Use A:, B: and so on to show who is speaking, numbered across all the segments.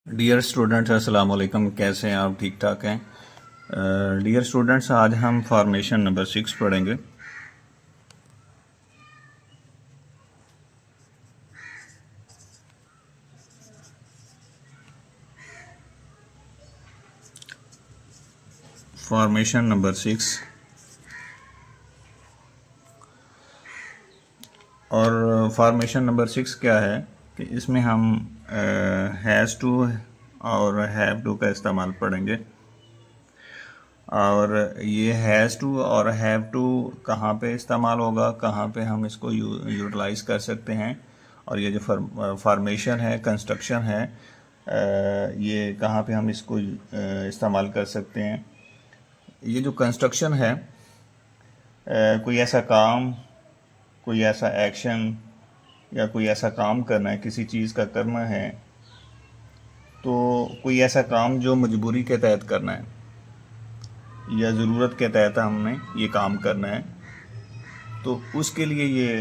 A: Dear students, अस्सलाम वालेकुम। कैसे हैं आप? ठीक ठाक हैं? डियर स्टूडेंट्स, आज हम फॉर्मेशन नंबर 6 पढ़ेंगे। फॉर्मेशन नंबर 6 और फॉर्मेशन नंबर 6 क्या है कि इसमें हम हैज़ टू और हैव टू का इस्तेमाल पढ़ेंगे। और ये हैज़ टू और हैव टू कहाँ पे इस्तेमाल होगा, कहाँ पे हम इसको यूटिलाइज़ कर सकते हैं, और ये जो फॉर्मेशन है, कंस्ट्रक्शन है, ये कहाँ पे हम इसको इस्तेमाल कर सकते हैं। ये जो कंस्ट्रक्शन है, कोई ऐसा काम, कोई ऐसा एक्शन या कोई ऐसा काम करना है, किसी चीज़ का करना है, तो कोई ऐसा काम जो मजबूरी के तहत करना है या ज़रूरत के तहत हमने ये काम करना है, तो उसके लिए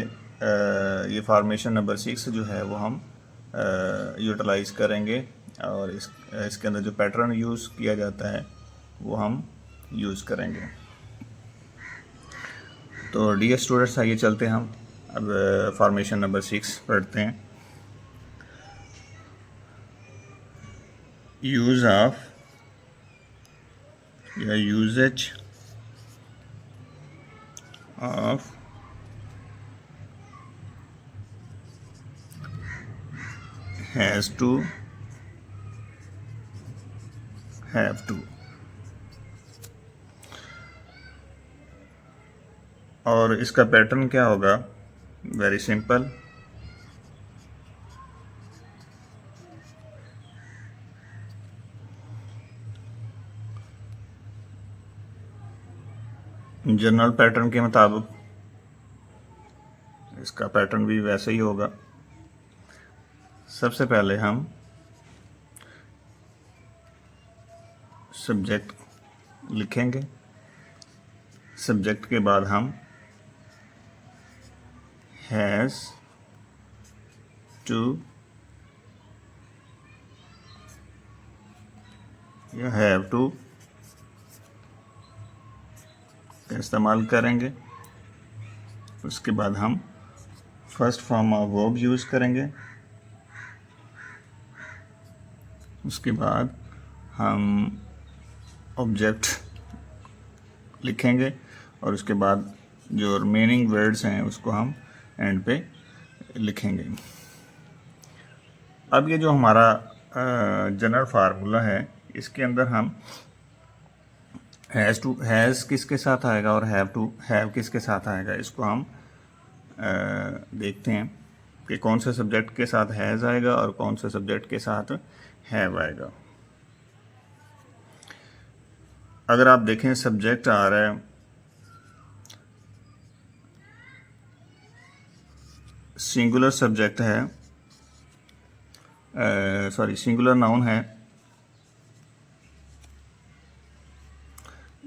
A: ये फॉर्मेशन नंबर 6 जो है वो हम यूटिलाइज़ करेंगे। और इसके अंदर जो पैटर्न यूज़ किया जाता है वो हम यूज़ करेंगे। तो डियर स्टूडेंट्स, आइए चलते हैं हम अब फॉर्मेशन नंबर 6 पढ़ते हैं। यूज़ ऑफ या usages of has to, have to. और इसका पैटर्न क्या होगा? Very simple. जनरल पैटर्न के मुताबिक इसका पैटर्न भी वैसे ही होगा। सबसे पहले हम सब्जेक्ट लिखेंगे, सब्जेक्ट के बाद हम हैज़ टू या हैव टू का इस्तेमाल करेंगे। उसके बाद हम first form of verb use करेंगे। उसके बाद हम ऑब्जेक्ट लिखेंगे और उसके बाद जो रिमेनिंग वर्ड्स हैं उसको हम एंड पे लिखेंगे। अब ये जो हमारा जनरल फार्मूला है, इसके अंदर हम हैज़ किसके साथ आएगा और हैव किसके साथ आएगा, इसको हम देखते हैं कि कौन से सब्जेक्ट के साथ हैज़ आएगा और कौन से सब्जेक्ट के साथ हैव आएगा। अगर आप देखें, सब्जेक्ट आ रहा है, सिंगुलर सब्जेक्ट है, सिंगुलर नाउन है,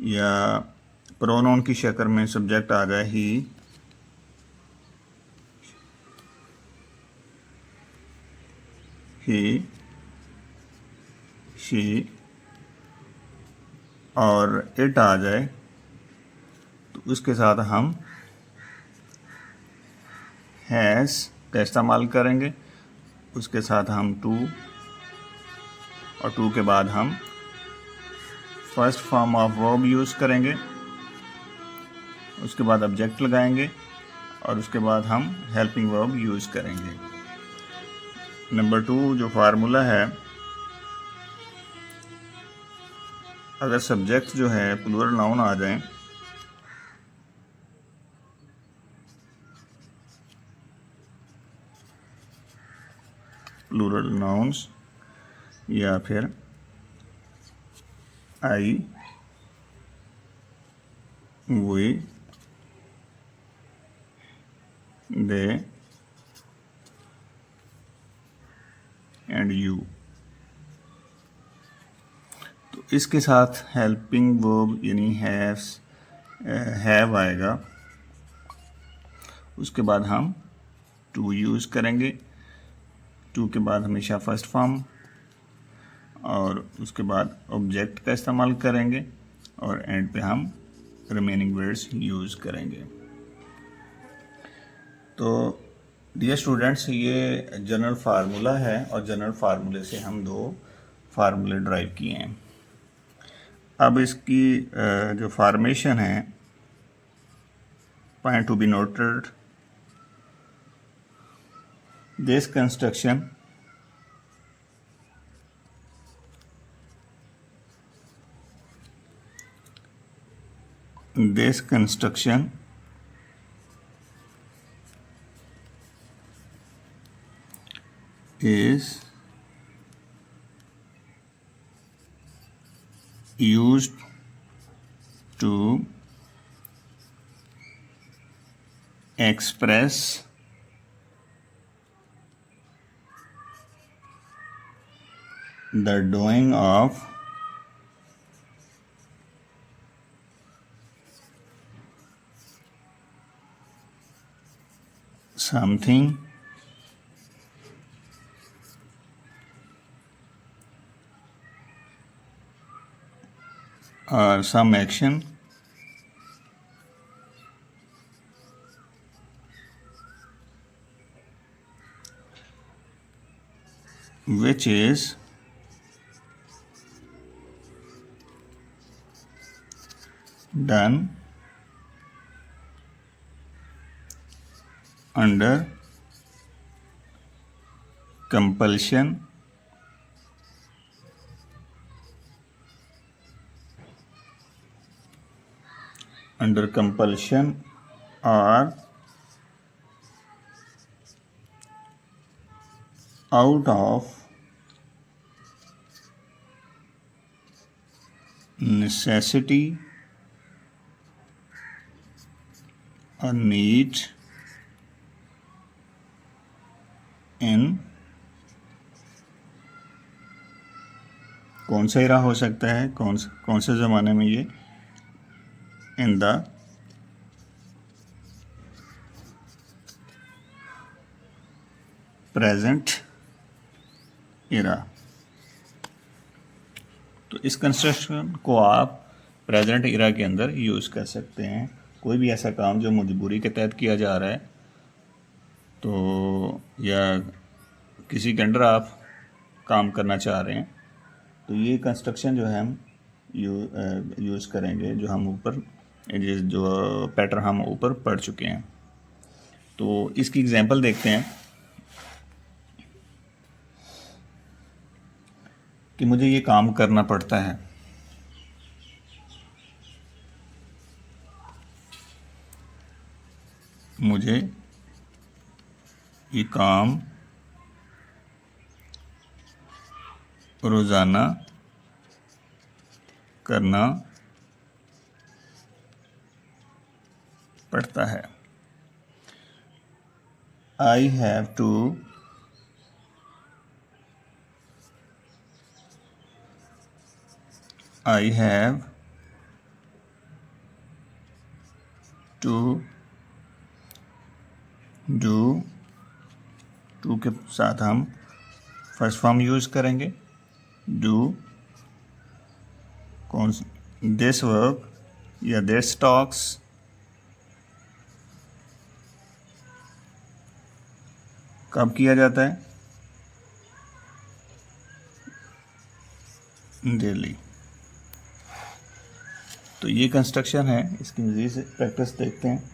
A: या प्रोनाउन की शक्ल में सब्जेक्ट आ जाए ही, शी और इट आ जाए, तो उसके साथ हम हैज़ का इस्तेमाल करेंगे। उसके साथ हम टू, और टू के बाद हम first form of verb use करेंगे। उसके बाद ऑब्जेक्ट लगाएंगे और उसके बाद हम हेल्पिंग वर्ब यूज़ करेंगे। नंबर 2 जो फार्मूला है, अगर सब्जेक्ट जो है प्लूरल नाउन आ जाए, प्लूरल नाउन्स, या फिर आई, वी, दे एंड यू, तो इसके साथ हेल्पिंग वर्ब यानी हैव आएगा। उसके बाद हम टू यूज़ करेंगे। टू के बाद हमेशा फर्स्ट फॉर्म, और उसके बाद ऑब्जेक्ट का इस्तेमाल करेंगे और एंड पे हम रिमेनिंग वर्ड्स यूज़ करेंगे। तो डियर स्टूडेंट्स, ये जनरल फार्मूला है और जनरल फार्मूले से हम दो फार्मूले ड्राइव किए हैं। अब इसकी जो फॉर्मेशन है, point to be noted, this construction is used to express the doing of something or some action which is done under compulsion or out of necessity or need in कौन सा इरा हो सकता है, कौन से ज़माने में ये, इन द प्रेजेंट इरा। तो इस कंस्ट्रक्शन को आप प्रेजेंट इरा के अंदर यूज़ कर सकते हैं। कोई भी ऐसा काम जो मजबूरी के तहत किया जा रहा है, तो या किसी के अंडर आप काम करना चाह रहे हैं, तो ये कंस्ट्रक्शन जो है हम यूज़ करेंगे, जो हम ऊपर जो पैटर्न हम ऊपर पढ़ चुके हैं। तो इसकी एग्जांपल देखते हैं कि मुझे ये काम करना पड़ता है। मुझे ये काम रोज़ाना करना पड़ता है। I have to do, to के साथ हम फर्स्ट फॉर्म यूज़ करेंगे, डू दिस वर्क या दिस टॉक्स कब किया जाता है, डेली। तो ये कंस्ट्रक्शन है, इसकी मज़ीद से प्रैक्टिस देखते हैं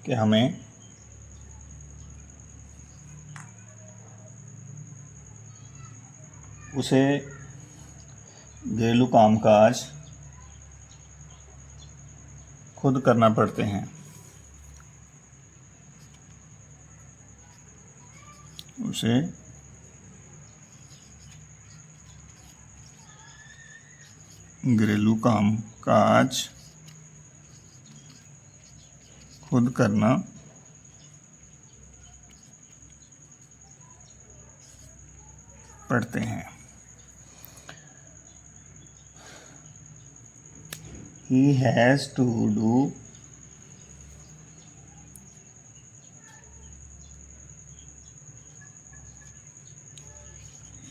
A: कि हमें उसे घरेलू कामकाज खुद करना पड़ते हैं। उसे घरेलू कामकाज खुद करना पड़ते हैं। He has to do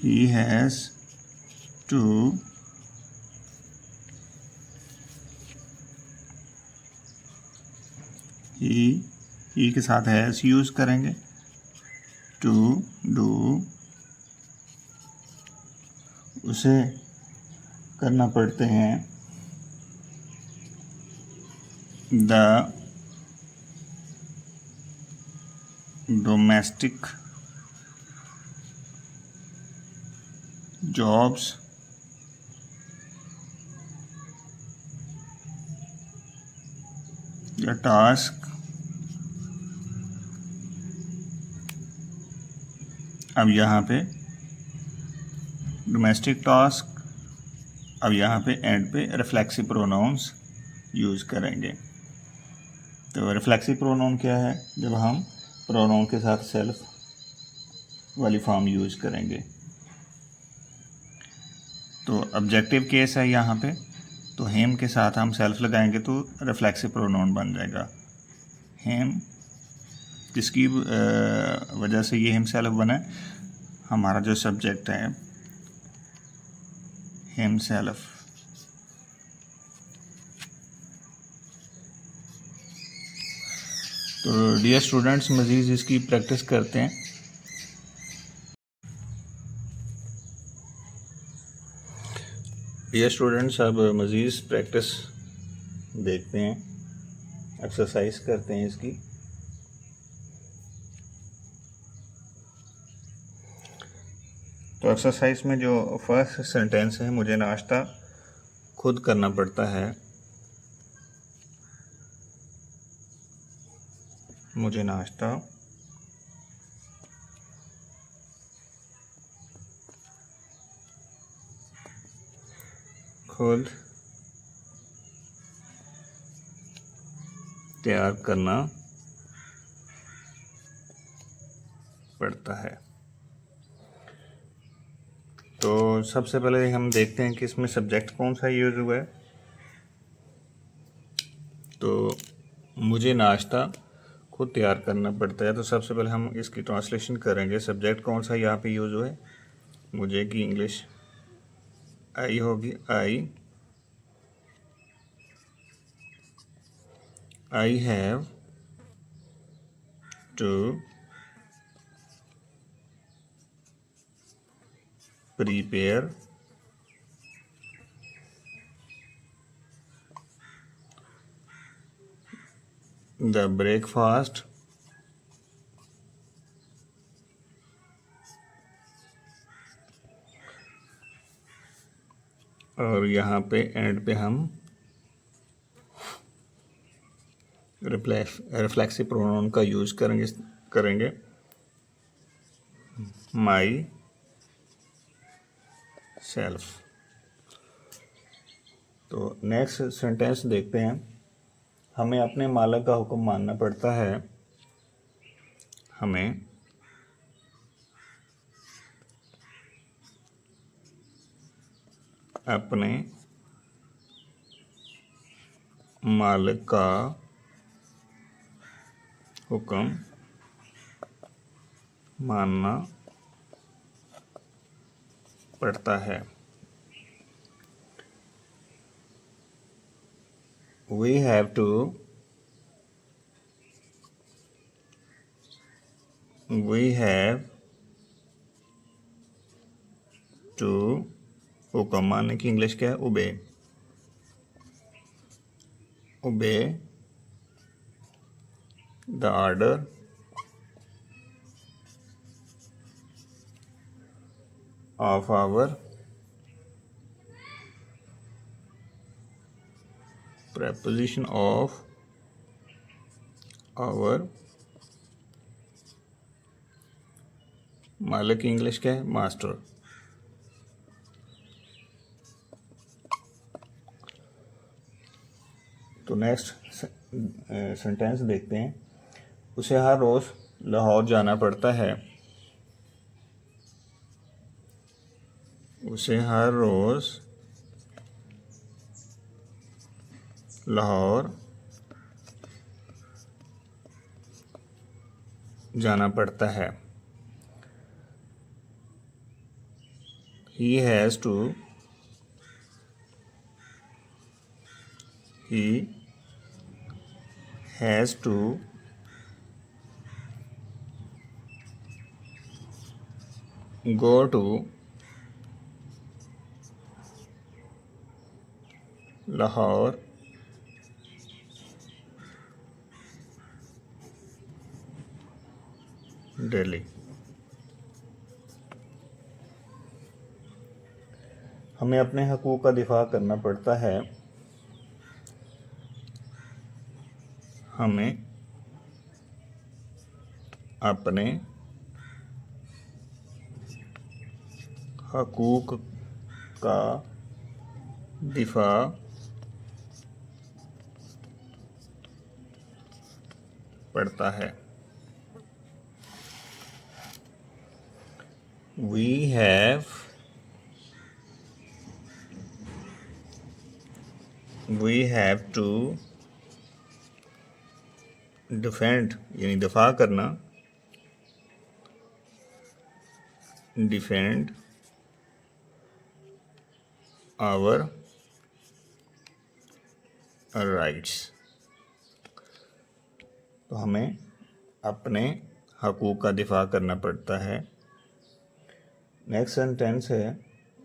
A: he has to ही के साथ हैज़ यूज़ करेंगे, टू डू, उसे करना पड़ते हैं द डोमेस्टिक जॉब्स या टास्क। अब यहाँ पे डोमेस्टिक टास्क, अब यहाँ पे एंड पे रिफ्लेक्सिव प्रोनाउंस यूज़ करेंगे। तो रिफ्लेक्सिव प्रोनाउन क्या है? जब हम प्रोनाउन के साथ सेल्फ वाली फॉर्म यूज़ करेंगे। तो ऑब्जेक्टिव केस है यहाँ पे, तो हिम के साथ हम सेल्फ लगाएंगे तो रिफ्लेक्सिव प्रोनाउन बन जाएगा हिम। जिसकी वजह से ये हिमसेल्फ बना है, हमारा जो सब्जेक्ट है हिमसेल्फ। तो डियर स्टूडेंट्स, मज़ीद इसकी प्रैक्टिस करते हैं। डियर स्टूडेंट्स, अब मज़ीद प्रैक्टिस देखते हैं, एक्सरसाइज करते हैं इसकी। तो एक्सरसाइज में जो फर्स्ट सेंटेंस है, मुझे नाश्ता खुद करना पड़ता है, मुझे नाश्ता खुद तैयार करना पड़ता है। तो सबसे पहले हम देखते हैं कि इसमें सब्जेक्ट कौन सा यूज़ हुआ है। तो मुझे नाश्ता खुद तैयार करना पड़ता है, तो सबसे पहले हम इसकी ट्रांसलेशन करेंगे। सब्जेक्ट कौन सा यहाँ पे यूज़ हुआ है? मुझे की इंग्लिश आई होगी, I have to prepare the breakfast और यहाँ पे एंड पे हम रिफ्लेक्सिव प्रोनाउन का यूज़ करेंगे माई सेल्फ। तो नेक्स्ट सेंटेंस देखते हैं। हमें अपने मालिक का हुक्म मानना पड़ता है, हमें अपने मालिक का हुक्म मानना पड़ता है। We have to हुक्म मानने की इंग्लिश क्या है? Obey the order of our preposition of our मालिक की इंग्लिश क्या है? मास्टर। तो नेक्स्ट सेंटेंस देखते हैं। उसे हर रोज़ लाहौर जाना पड़ता है, उसे हर रोज़ लाहौर जाना पड़ता है। he has to go to Lahore Delhi. हमें अपने हकूक़ का दिफा करना पड़ता है। हमें अपने हकूक़ का दिफा पड़ता है। We have to defend यानी दफा करना, defend our rights। तो हमें अपने हकूक़ का दिफा करना पड़ता है। नेक्स्ट सेंटेंस है,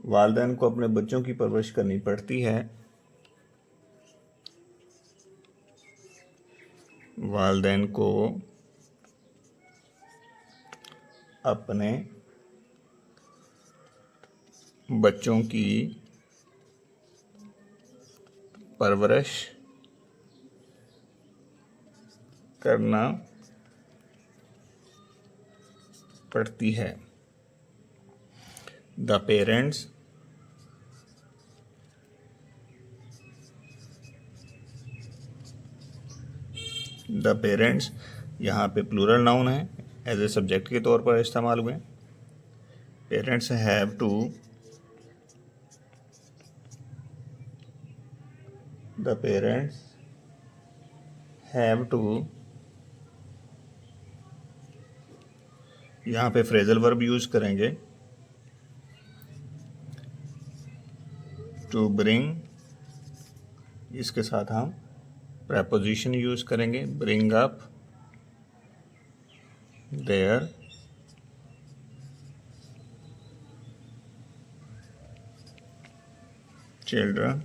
A: वालिदैन को अपने बच्चों की परवरिश करनी पड़ती है। वालिदैन को अपने बच्चों की परवरिश करना पड़ती है। The parents यहाँ पे प्लूरल नाउन है, एज ए सब्जेक्ट के तौर पर इस्तेमाल हुए। Parents have to, the parents have to, यहाँ पे फ्रेजल वर्ब यूज करेंगे, टू ब्रिंग, इसके साथ हम प्रेपोजिशन यूज करेंगे, bring up their children.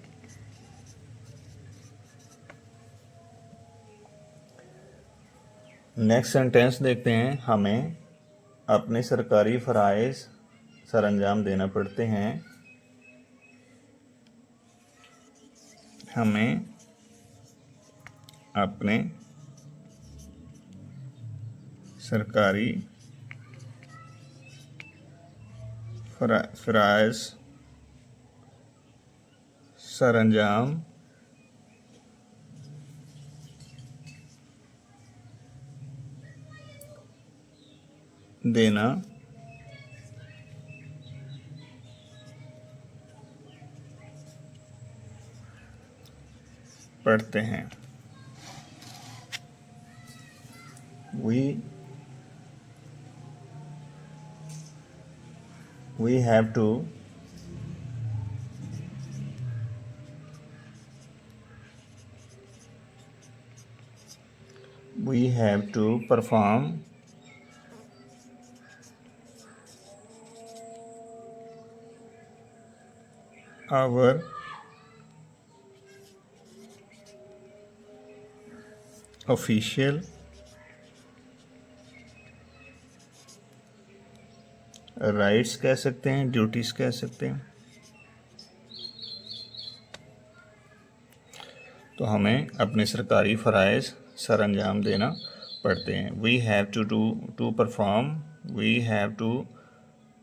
A: Next sentence देखते हैं, हमें अपने सरकारी फ़राइज़ सरअंजाम देना पड़ते हैं। हमें अपने सरकारी फ़राइज़ सरअंजाम देना पड़ते हैं। We have to perform our official rights कह सकते हैं, ड्यूटीज़ कह सकते हैं। तो हमें अपने सरकारी फ़राइज़ सरअंजाम देना पड़ते हैं। We have to perform, we have to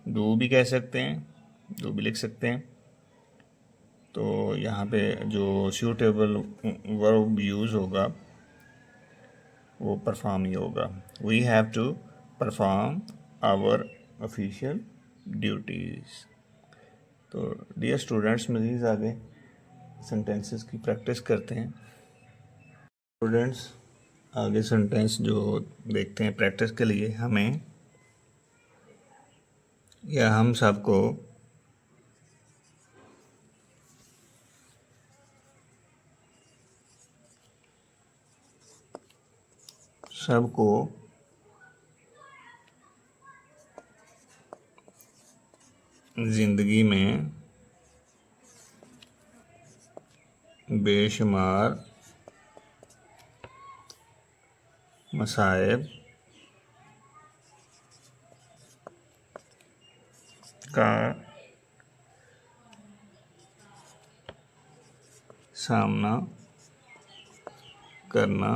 A: do भी कह सकते हैं, डू भी लिख सकते हैं। तो यहाँ पे जो सूटेबल वर्ब यूज़ होगा वो परफॉर्म ही होगा। We have to perform our official duties. तो डियर स्टूडेंट्स, मज़ीद आगे सेंटेंसेस की प्रैक्टिस करते हैं। स्टूडेंट्स, आगे सेंटेंस जो देखते हैं प्रैक्टिस के लिए, हमें या हम सबको सबको जिंदगी में बेशुमार मसाइब का सामना करना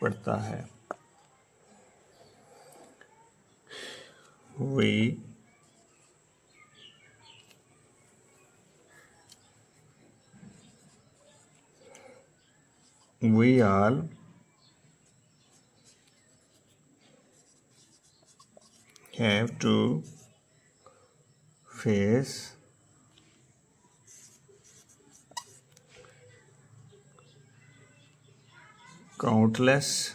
A: पड़ता है। We all have to face countless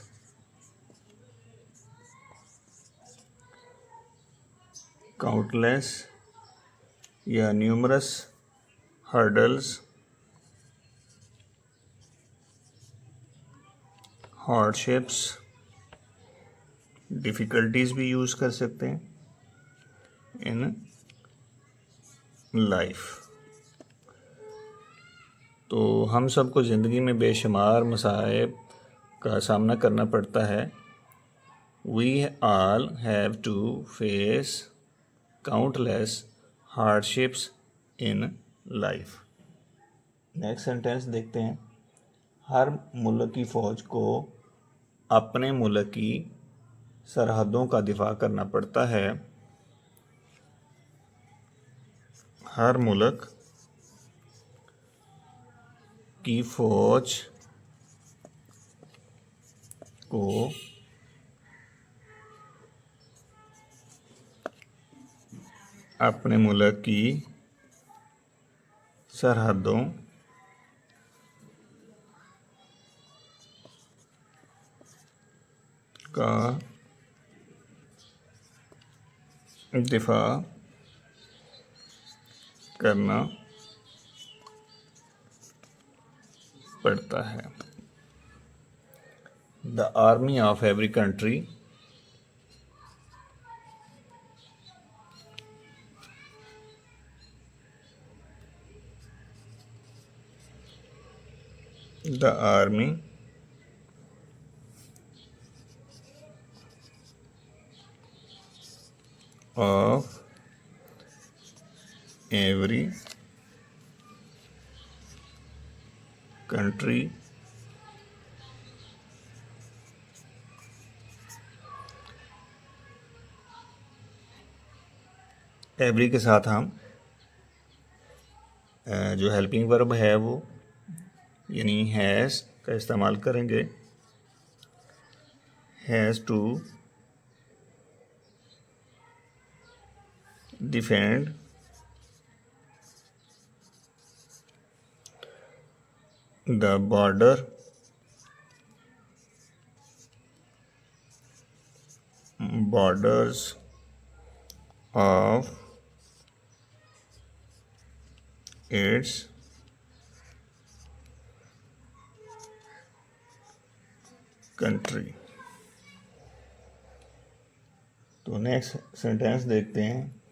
A: या numerous hurdles, hardships, डिफ़िकल्टीज़ भी यूज़ कर सकते हैं इन लाइफ। तो हम सबको ज़िंदगी में बेशुमार मसाइब का सामना करना पड़ता है। We all have to face countless hardships in life। Next sentence देखते हैं। हर मुल्क की फ़ौज को अपने मुल्क की सरहदों का दिफा करना पड़ता है। हर मुल्क की फ़ौज को अपने मुल्क की सरहदों का दिफा करना पड़ता है। The army of every country the army of every country every के साथ हम जो हेल्पिंग वर्ब है वो यानी हैज़ का इस्तेमाल करेंगे। Has to defend the borders of its country। तो नेक्स्ट सेंटेंस देखते हैं।